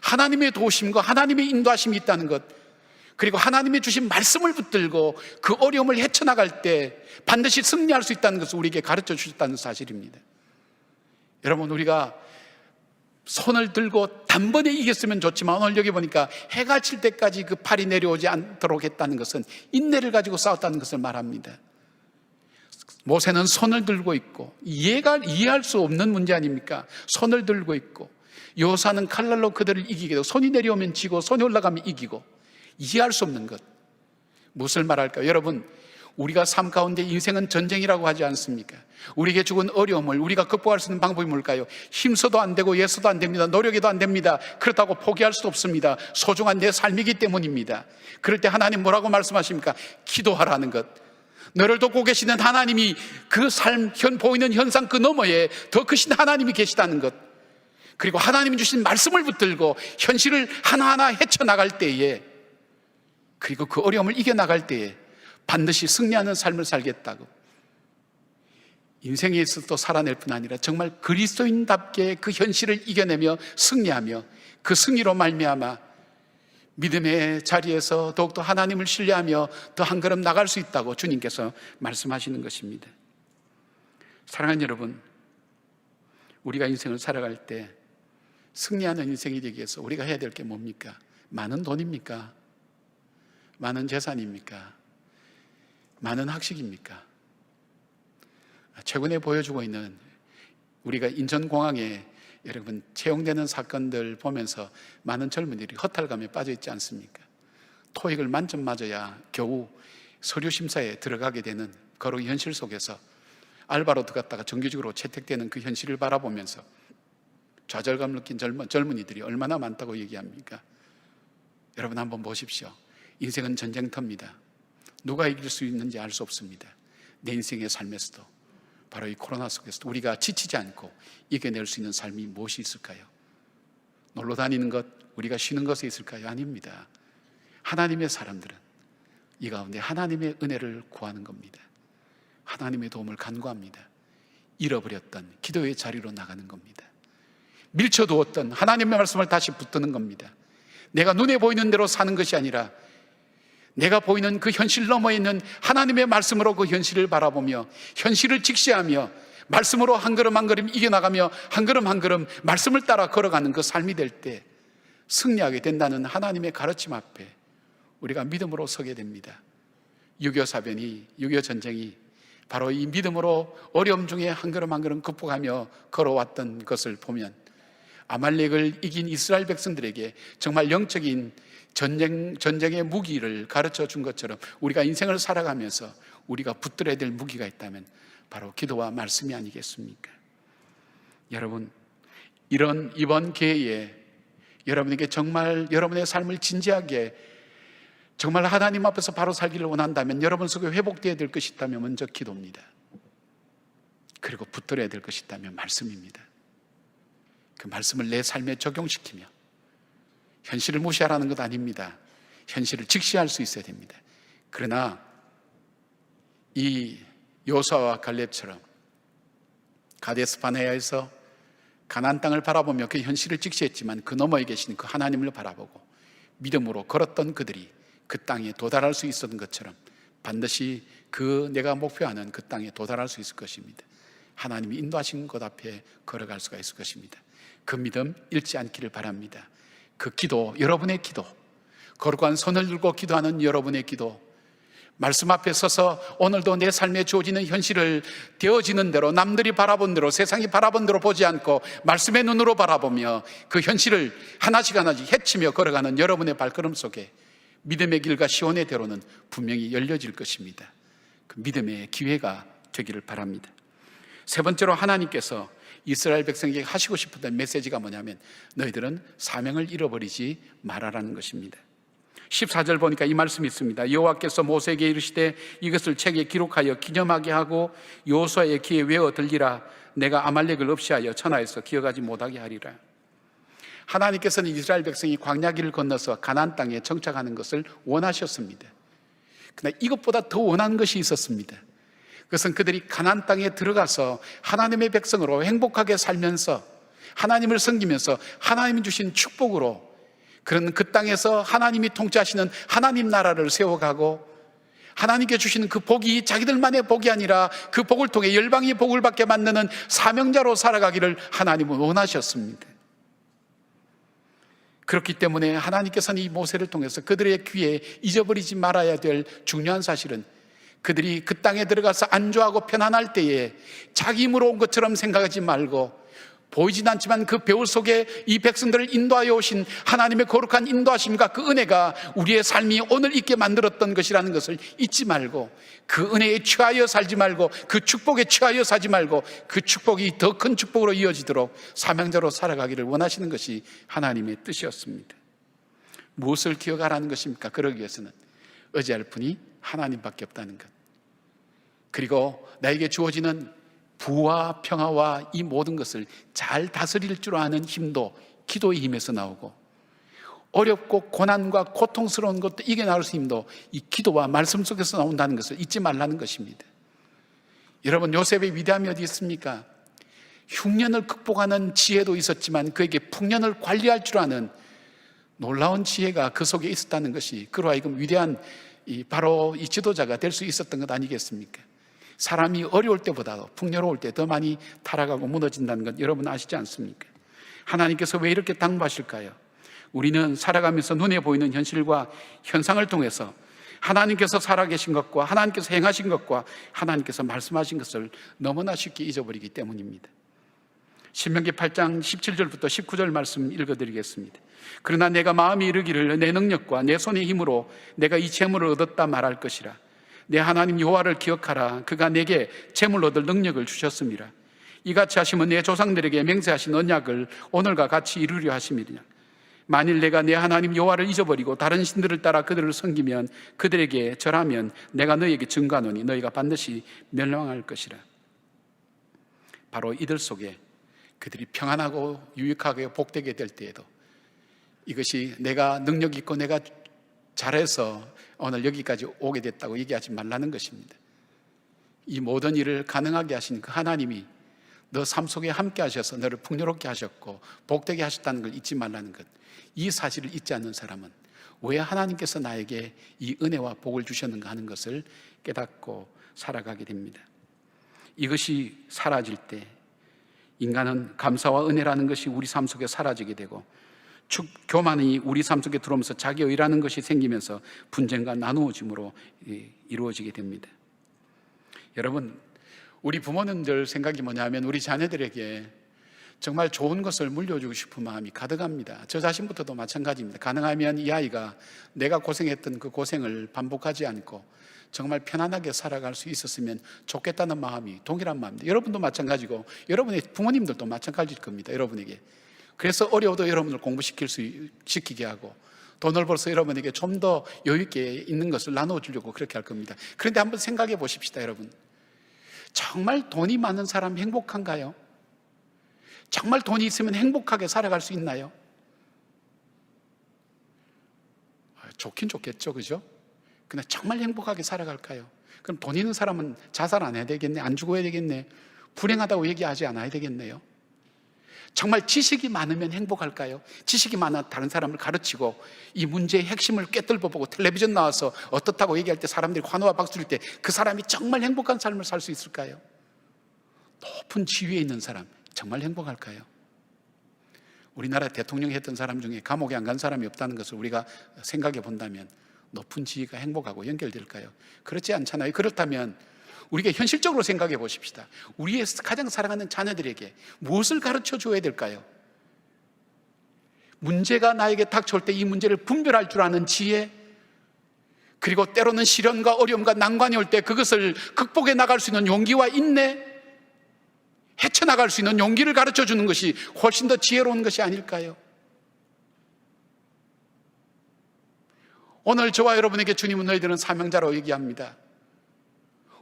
하나님의 도우심과 하나님의 인도하심이 있다는 것, 그리고 하나님의 주신 말씀을 붙들고 그 어려움을 헤쳐나갈 때 반드시 승리할 수 있다는 것을 우리에게 가르쳐 주셨다는 사실입니다. 여러분, 우리가 손을 들고 단번에 이겼으면 좋지만 오늘 여기 보니까 해가 질 때까지 그 팔이 내려오지 않도록 했다는 것은 인내를 가지고 싸웠다는 것을 말합니다. 모세는 손을 들고 있고 이해할 수 없는 문제 아닙니까? 손을 들고 있고 여호수아는 칼날로 그들을 이기게 되고 손이 내려오면 지고 손이 올라가면 이기고, 이해할 수 없는 것. 무엇을 말할까요? 여러분, 우리가 삶 가운데 인생은 전쟁이라고 하지 않습니까? 우리에게 죽은 어려움을 우리가 극복할 수 있는 방법이 뭘까요? 힘써도 안 되고 예서도 안 됩니다. 노력해도 안 됩니다. 그렇다고 포기할 수도 없습니다. 소중한 내 삶이기 때문입니다. 그럴 때 하나님 뭐라고 말씀하십니까? 기도하라는 것. 너를 돕고 계시는 하나님이 그 삶, 보이는 현상 그 너머에 더 크신 하나님이 계시다는 것, 그리고 하나님이 주신 말씀을 붙들고 현실을 하나하나 헤쳐나갈 때에, 그리고 그 어려움을 이겨나갈 때에 반드시 승리하는 삶을 살겠다고, 인생에 있어서 살아낼 뿐 아니라 정말 그리스도인답게 그 현실을 이겨내며 승리하며 그 승리로 말미암아 믿음의 자리에서 더욱더 하나님을 신뢰하며 더 한 걸음 나갈 수 있다고 주님께서 말씀하시는 것입니다. 사랑하는 여러분, 우리가 인생을 살아갈 때 승리하는 인생이 되기 위해서 우리가 해야 될 게 뭡니까? 많은 돈입니까? 많은 재산입니까? 많은 학식입니까? 최근에 보여주고 있는 우리가 인천공항에 여러분 채용되는 사건들 보면서 많은 젊은이들이 허탈감에 빠져 있지 않습니까? 토익을 만점 맞아야 겨우 서류 심사에 들어가게 되는 그런 현실 속에서 알바로 들어갔다가 정규직으로 채택되는 그 현실을 바라보면서 좌절감을 느낀 젊은이들이 얼마나 많다고 얘기합니까? 여러분, 한번 보십시오. 인생은 전쟁터입니다. 누가 이길 수 있는지 알 수 없습니다. 내 인생의 삶에서도, 바로 이 코로나 속에서도 우리가 지치지 않고 이겨낼 수 있는 삶이 무엇이 있을까요? 놀러 다니는 것, 우리가 쉬는 것에 있을까요? 아닙니다. 하나님의 사람들은 이 가운데 하나님의 은혜를 구하는 겁니다. 하나님의 도움을 간구합니다. 잃어버렸던 기도의 자리로 나가는 겁니다. 밀쳐두었던 하나님의 말씀을 다시 붙드는 겁니다. 내가 눈에 보이는 대로 사는 것이 아니라 내가 보이는 그 현실 너머에 있는 하나님의 말씀으로 그 현실을 바라보며 현실을 직시하며 말씀으로 한 걸음 한 걸음 이겨나가며 한 걸음 한 걸음 말씀을 따라 걸어가는 그 삶이 될 때 승리하게 된다는 하나님의 가르침 앞에 우리가 믿음으로 서게 됩니다. 6.25 사변이, 6.25 전쟁이 바로 이 믿음으로 어려움 중에 한 걸음 한 걸음 극복하며 걸어왔던 것을 보면 아말렉을 이긴 이스라엘 백성들에게 정말 영적인 전쟁의 무기를 가르쳐 준 것처럼 우리가 인생을 살아가면서 우리가 붙들어야 될 무기가 있다면 바로 기도와 말씀이 아니겠습니까? 여러분, 이번 기회에 여러분에게 정말 여러분의 삶을 진지하게 정말 하나님 앞에서 바로 살기를 원한다면, 여러분 속에 회복되어야 될 것이 있다면 먼저 기도입니다. 그리고 붙들어야 될 것이 있다면 말씀입니다. 그 말씀을 내 삶에 적용시키며, 현실을 무시하라는 것 아닙니다. 현실을 직시할 수 있어야 됩니다. 그러나 이 요수아와 갈렙처럼 가데스 바네아에서 가나안 땅을 바라보며 그 현실을 직시했지만, 그 너머에 계신 그 하나님을 바라보고 믿음으로 걸었던 그들이 그 땅에 도달할 수 있었던 것처럼 반드시 그 내가 목표하는 그 땅에 도달할 수 있을 것입니다. 하나님이 인도하신 곳 앞에 걸어갈 수가 있을 것입니다. 그 믿음 잃지 않기를 바랍니다. 그 기도, 여러분의 기도, 거룩한 손을 들고 기도하는 여러분의 기도, 말씀 앞에 서서 오늘도 내 삶에 주어지는 현실을 되어지는 대로, 남들이 바라본 대로, 세상이 바라본 대로 보지 않고 말씀의 눈으로 바라보며 그 현실을 하나씩 하나씩 헤치며 걸어가는 여러분의 발걸음 속에 믿음의 길과 시온의 대로는 분명히 열려질 것입니다. 그 믿음의 기회가 되기를 바랍니다. 세 번째로, 하나님께서 이스라엘 백성에게 하시고 싶었던 메시지가 뭐냐면, 너희들은 사명을 잃어버리지 말아라는 것입니다. 14절 보니까 이 말씀이 있습니다. 여호와께서 모세에게 이르시되 이것을 책에 기록하여 기념하게 하고 여호수아의 귀에 외어 들리라. 내가 아말렉을 없이하여 천하에서 기억하지 못하게 하리라. 하나님께서는 이스라엘 백성이 광야길을 건너서 가나안 땅에 정착하는 것을 원하셨습니다. 그러나 이것보다 더 원하는 것이 있었습니다. 그것은 그들이 가나안 땅에 들어가서 하나님의 백성으로 행복하게 살면서 하나님을 섬기면서 하나님이 주신 축복으로 그런 그 땅에서 하나님이 통치하시는 하나님 나라를 세워가고, 하나님께 주시는 그 복이 자기들만의 복이 아니라 그 복을 통해 열방이 복을 받게 만드는 사명자로 살아가기를 하나님은 원하셨습니다. 그렇기 때문에 하나님께서는 이 모세를 통해서 그들의 귀에 잊어버리지 말아야 될 중요한 사실은, 그들이 그 땅에 들어가서 안주하고 편안할 때에 자기 힘으로 온 것처럼 생각하지 말고, 보이진 않지만 그 배울 속에 이 백성들을 인도하여 오신 하나님의 거룩한 인도하심과 그 은혜가 우리의 삶이 오늘 있게 만들었던 것이라는 것을 잊지 말고, 그 은혜에 취하여 살지 말고, 그 축복에 취하여 살지 말고, 그 축복이 더 큰 축복으로 이어지도록 사명자로 살아가기를 원하시는 것이 하나님의 뜻이었습니다. 무엇을 기억하라는 것입니까? 그러기 위해서는 의지할 분이 하나님밖에 없다는 것, 그리고 나에게 주어지는 부와 평화와 이 모든 것을 잘 다스릴 줄 아는 힘도 기도의 힘에서 나오고, 어렵고 고난과 고통스러운 것도 이겨나갈 수 힘도 이 기도와 말씀 속에서 나온다는 것을 잊지 말라는 것입니다. 여러분, 요셉의 위대함이 어디 있습니까? 흉년을 극복하는 지혜도 있었지만 그에게 풍년을 관리할 줄 아는 놀라운 지혜가 그 속에 있었다는 것이 그로 하여금 위대한 바로 이 지도자가 될 수 있었던 것 아니겠습니까? 사람이 어려울 때보다 풍요로울 때 더 많이 타락하고 무너진다는 것 여러분 아시지 않습니까? 하나님께서 왜 이렇게 당부하실까요? 우리는 살아가면서 눈에 보이는 현실과 현상을 통해서 하나님께서 살아계신 것과 하나님께서 행하신 것과 하나님께서 말씀하신 것을 너무나 쉽게 잊어버리기 때문입니다. 신명기 8장 17절부터 19절 말씀 읽어드리겠습니다. 그러나 내가 마음이 이르기를 내 능력과 내 손의 힘으로 내가 이 재물을 얻었다 말할 것이라. 내 하나님 여호와를 기억하라. 그가 내게 재물 얻을 능력을 주셨습니다. 이같이 하시면 내 조상들에게 맹세하신 언약을 오늘과 같이 이루려 하심이니라. 만일 내가 내 하나님 여호와를 잊어버리고 다른 신들을 따라 그들을 섬기면 그들에게 절하면 내가 너희에게 증거하노니 너희가 반드시 멸망할 것이라. 바로 이들 속에 그들이 평안하고 유익하게 복되게 될 때에도 이것이 내가 능력 있고 내가 잘해서 오늘 여기까지 오게 됐다고 얘기하지 말라는 것입니다. 이 모든 일을 가능하게 하신 그 하나님이 너 삶 속에 함께 하셔서 너를 풍요롭게 하셨고 복되게 하셨다는 걸 잊지 말라는 것. 이 사실을 잊지 않는 사람은 왜 하나님께서 나에게 이 은혜와 복을 주셨는가 하는 것을 깨닫고 살아가게 됩니다. 이것이 사라질 때 인간은 감사와 은혜라는 것이 우리 삶 속에 사라지게 되고 교만이 우리 삶 속에 들어오면서 자기의라는 것이 생기면서 분쟁과 나누어짐으로 이루어지게 됩니다. 여러분, 우리 부모님들 생각이 뭐냐면 우리 자녀들에게 정말 좋은 것을 물려주고 싶은 마음이 가득합니다. 저 자신부터도 마찬가지입니다. 가능하면 이 아이가 내가 고생했던 그 고생을 반복하지 않고 정말 편안하게 살아갈 수 있었으면 좋겠다는 마음이 동일한 마음입니다. 여러분도 마찬가지고 여러분의 부모님들도 마찬가지일 겁니다. 여러분에게. 그래서 어려워도 여러분을 시키게 하고 돈을 벌어서 여러분에게 좀 더 여유 있게 있는 것을 나눠주려고 그렇게 할 겁니다. 그런데 한번 생각해 보십시다, 여러분. 정말 돈이 많은 사람 행복한가요? 정말 돈이 있으면 행복하게 살아갈 수 있나요? 좋긴 좋겠죠, 그죠? 근데 정말 행복하게 살아갈까요? 그럼 돈 있는 사람은 자살 안 해야 되겠네, 안 죽어야 되겠네, 불행하다고 얘기하지 않아야 되겠네요. 정말 지식이 많으면 행복할까요? 지식이 많아 다른 사람을 가르치고 이 문제의 핵심을 꿰뚫어보고 텔레비전 나와서 어떻다고 얘기할 때 사람들이 환호와 박수를 때 그 사람이 정말 행복한 삶을 살 수 있을까요? 높은 지위에 있는 사람 정말 행복할까요? 우리나라 대통령 했던 사람 중에 감옥에 안 간 사람이 없다는 것을 우리가 생각해 본다면 높은 지위가 행복하고 연결될까요? 그렇지 않잖아요. 그렇다면 우리가 현실적으로 생각해 보십시다. 우리의 가장 사랑하는 자녀들에게 무엇을 가르쳐 줘야 될까요? 문제가 나에게 닥쳐올 때 이 문제를 분별할 줄 아는 지혜, 그리고 때로는 시련과 어려움과 난관이 올 때 그것을 극복해 나갈 수 있는 용기와 인내, 헤쳐나갈 수 있는 용기를 가르쳐 주는 것이 훨씬 더 지혜로운 것이 아닐까요? 오늘 저와 여러분에게 주님은 너희들은 사명자로 얘기합니다.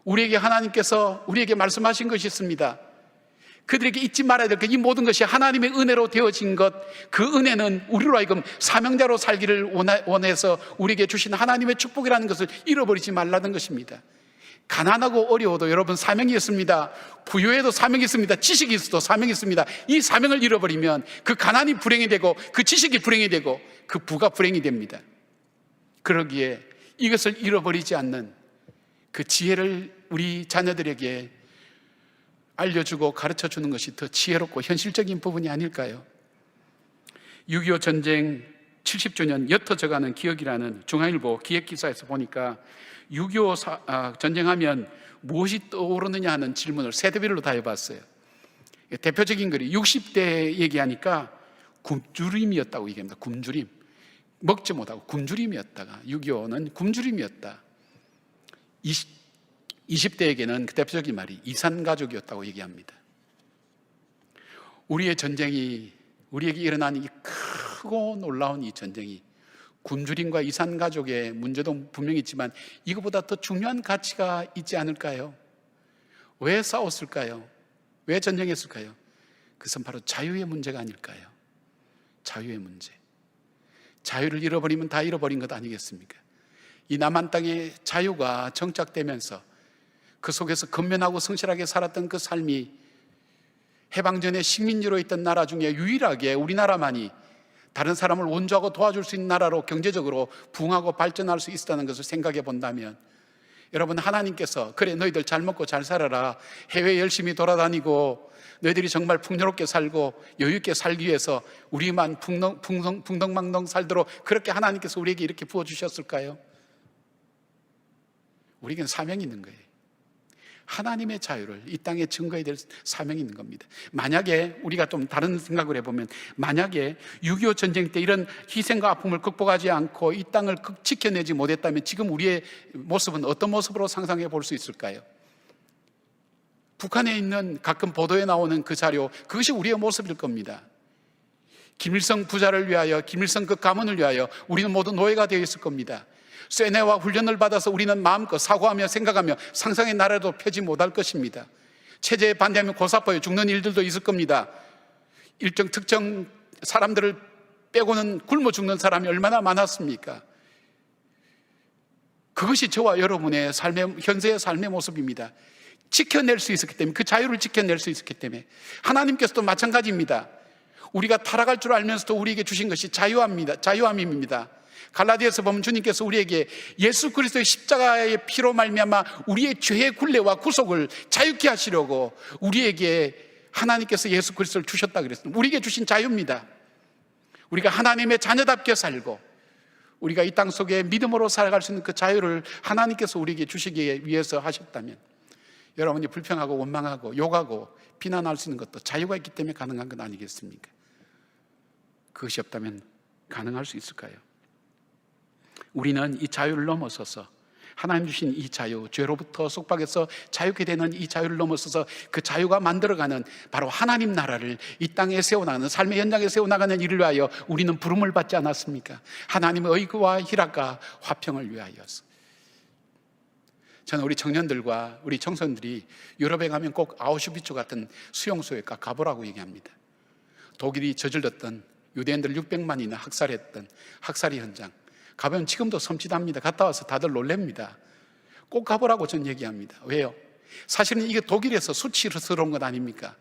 우리에게 하나님께서 우리에게 말씀하신 것이 있습니다. 그들에게 잊지 말아야 될 것, 이 모든 것이 하나님의 은혜로 되어진 것, 그 은혜는 우리로 하여금 사명자로 살기를 원해서 우리에게 주신 하나님의 축복이라는 것을 잃어버리지 말라는 것입니다. 가난하고 어려워도 여러분 사명이 있습니다. 부유해도 사명이 있습니다. 지식이 있어도 사명이 있습니다. 이 사명을 잃어버리면 그 가난이 불행이 되고 그 지식이 불행이 되고 그 부가 불행이 됩니다. 그러기에 이것을 잃어버리지 않는 그 지혜를 우리 자녀들에게 알려주고 가르쳐주는 것이 더 지혜롭고 현실적인 부분이 아닐까요? 6.25 전쟁 70주년 옅어져가는 기억이라는 중앙일보 기획기사에서 보니까 6.25 전쟁하면 무엇이 떠오르느냐 하는 질문을 세대별로 다 해봤어요. 대표적인 글이 60대 얘기하니까 굶주림이었다고 얘기합니다. 굶주림. 먹지 못하고 굶주림이었다가 6.25는 굶주림이었다. 20대에게는 그 대표적인 말이 이산가족이었다고 얘기합니다. 우리의 전쟁이, 우리에게 일어난 이 크고 놀라운 이 전쟁이 굶주림과 이산가족의 문제도 분명히 있지만 이것보다 더 중요한 가치가 있지 않을까요? 왜 싸웠을까요? 왜 전쟁했을까요? 그것은 바로 자유의 문제가 아닐까요? 자유의 문제. 자유를 잃어버리면 다 잃어버린 것 아니겠습니까? 이 남한 땅의 자유가 정착되면서 그 속에서 건면하고 성실하게 살았던 그 삶이 해방 전에 식민지로 있던 나라 중에 유일하게 우리나라만이 다른 사람을 원조하고 도와줄 수 있는 나라로 경제적으로 부흥하고 발전할 수 있었다는 것을 생각해 본다면, 여러분, 하나님께서 그래 너희들 잘 먹고 잘 살아라, 해외 열심히 돌아다니고 너희들이 정말 풍요롭게 살고 여유 있게 살기 위해서 우리만 풍덩망덩 살도록 그렇게 하나님께서 우리에게 이렇게 부어주셨을까요? 우리에게는 사명이 있는 거예요. 하나님의 자유를 이 땅에 증거해야 될 사명이 있는 겁니다. 만약에 우리가 좀 다른 생각을 해보면, 만약에 6.25 전쟁 때 이런 희생과 아픔을 극복하지 않고 이 땅을 지켜내지 못했다면 지금 우리의 모습은 어떤 모습으로 상상해 볼 수 있을까요? 북한에 있는 가끔 보도에 나오는 그 자료, 그것이 우리의 모습일 겁니다. 김일성 부자를 위하여, 김일성 그 가문을 위하여 우리는 모두 노예가 되어 있을 겁니다. 쇠뇌와 훈련을 받아서 우리는 마음껏 사고하며 생각하며 상상의 나라도 펴지 못할 것입니다. 체제에 반대하며 고사포에 죽는 일들도 있을 겁니다. 일정 특정 사람들을 빼고는 굶어 죽는 사람이 얼마나 많았습니까? 그것이 저와 여러분의 현재의 삶의 모습입니다. 지켜낼 수 있었기 때문에, 그 자유를 지켜낼 수 있었기 때문에. 하나님께서도 마찬가지입니다. 우리가 타락할 줄 알면서도 우리에게 주신 것이 자유함입니다. 갈라디아서 보면 주님께서 우리에게 예수 그리스도의 십자가의 피로 말미암아 우리의 죄의 굴레와 구속을 자유케 하시려고 우리에게 하나님께서 예수 그리스도를 주셨다 그랬습니다. 우리에게 주신 자유입니다. 우리가 하나님의 자녀답게 살고 우리가 이 땅 속에 믿음으로 살아갈 수 있는 그 자유를 하나님께서 우리에게 주시기 위해서 하셨다면, 여러분이 불평하고 원망하고 욕하고 비난할 수 있는 것도 자유가 있기 때문에 가능한 것 아니겠습니까? 그것이 없다면 가능할 수 있을까요? 우리는 이 자유를 넘어서서 하나님 주신 이 자유, 죄로부터 속박에서 자유케 되는 이 자유를 넘어서서 그 자유가 만들어가는 바로 하나님 나라를 이 땅에 세워나가는, 삶의 현장에 세워나가는 일을 위하여 우리는 부름을 받지 않았습니까? 하나님의 의와 희락과 화평을 위하여서. 저는 우리 청년들과 우리 청소년들이 유럽에 가면 꼭 아우슈비츠 같은 수용소에 가보라고 얘기합니다. 독일이 저질렀던 유대인들 600만이나 학살했던 학살의 현장 가보면 지금도 섬찟합니다. 갔다 와서 다들 놀랍니다. 꼭 가보라고 저는 얘기합니다. 왜요? 사실은 이게 독일에서 수치스러운 것 아닙니까?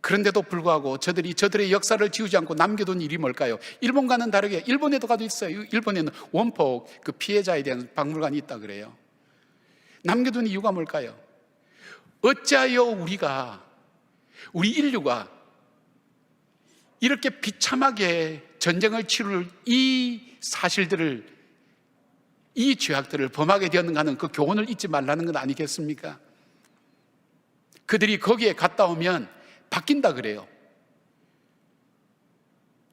그런데도 불구하고 저들의 역사를 지우지 않고 남겨둔 일이 뭘까요? 일본과는 다르게 일본에도 가도 있어요. 일본에는 원폭 그 피해자에 대한 박물관이 있다 그래요. 남겨둔 이유가 뭘까요? 어찌하여 우리 인류가 이렇게 비참하게 전쟁을 치룰 이 사실들을, 이 죄악들을 범하게 되었는가 하는 그 교훈을 잊지 말라는 것 아니겠습니까? 그들이 거기에 갔다 오면 바뀐다 그래요.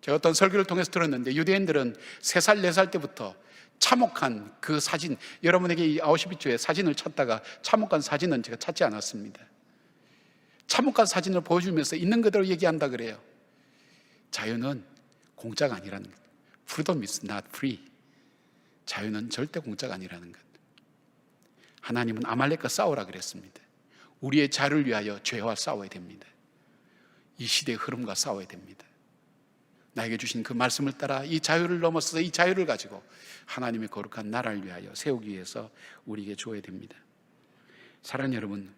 제가 어떤 설교를 통해서 들었는데 유대인들은 3살, 4살 때부터 참혹한 그 사진, 여러분에게 이 아우슈비츠의 사진을 찾다가 참혹한 사진은 제가 찾지 않았습니다. 참혹한 사진을 보여주면서 있는 그대로 얘기한다 그래요. 자유는 공짜가 아니라는 것. Freedom is not free. 자유는 절대 공짜가 아니라는 것. 하나님은 아말렉과 싸우라 그랬습니다. 우리의 자유를 위하여 죄와 싸워야 됩니다. 이 시대의 흐름과 싸워야 됩니다. 나에게 주신 그 말씀을 따라 이 자유를 넘어서서 이 자유를 가지고 하나님의 거룩한 나라를 위하여 세우기 위해서 우리에게 주어야 됩니다. 사랑하는 여러분,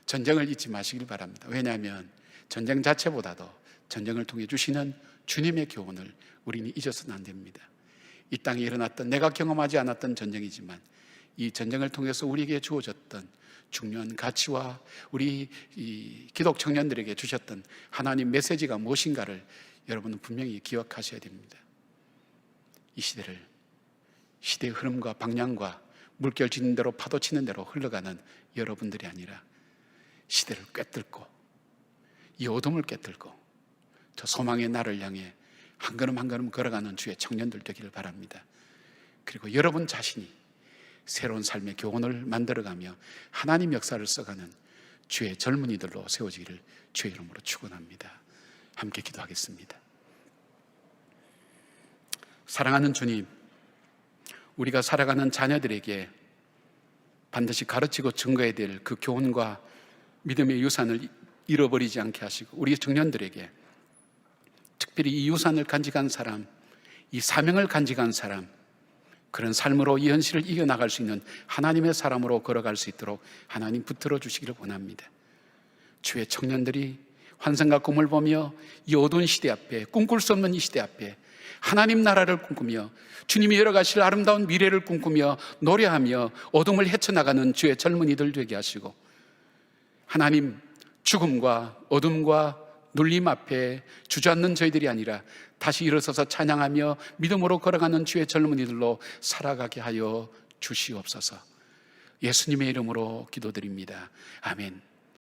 전쟁을 잊지 마시길 바랍니다. 왜냐하면 전쟁 자체보다도 전쟁을 통해 주시는 주님의 교훈을 우리는 잊어서는 안 됩니다. 이 땅에 일어났던, 내가 경험하지 않았던 전쟁이지만 이 전쟁을 통해서 우리에게 주어졌던 중요한 가치와 우리 이 기독 청년들에게 주셨던 하나님 메시지가 무엇인가를 여러분은 분명히 기억하셔야 됩니다. 이 시대의 흐름과 방향과 물결 치는 대로 파도 치는 대로 흘러가는 여러분들이 아니라 시대를 꿰뚫고 이 어둠을 꿰뚫고 저 소망의 날을 향해 한 걸음 한 걸음 걸어가는 주의 청년들 되기를 바랍니다. 그리고 여러분 자신이 새로운 삶의 교훈을 만들어가며 하나님 역사를 써가는 주의 젊은이들로 세워지기를 주의 이름으로 축원합니다. 함께 기도하겠습니다. 사랑하는 주님, 우리가 살아가는 자녀들에게 반드시 가르치고 증거해야 될 그 교훈과 믿음의 유산을 잃어버리지 않게 하시고, 우리 청년들에게 특별히 이 유산을 간직한 사람, 이 사명을 간직한 사람, 그런 삶으로 이 현실을 이겨나갈 수 있는 하나님의 사람으로 걸어갈 수 있도록 하나님 붙들어 주시기를 원합니다. 주의 청년들이 환상과 꿈을 보며 이 어두운 시대 앞에, 꿈꿀 수 없는 이 시대 앞에 하나님 나라를 꿈꾸며 주님이 열어가실 아름다운 미래를 꿈꾸며 노래하며 어둠을 헤쳐나가는 주의 젊은이들 되게 하시고, 하나님, 죽음과 어둠과 눌림 앞에 주저앉는 저희들이 아니라 다시 일어서서 찬양하며 믿음으로 걸어가는 주의 젊은이들로 살아가게 하여 주시옵소서. 예수님의 이름으로 기도드립니다. 아멘.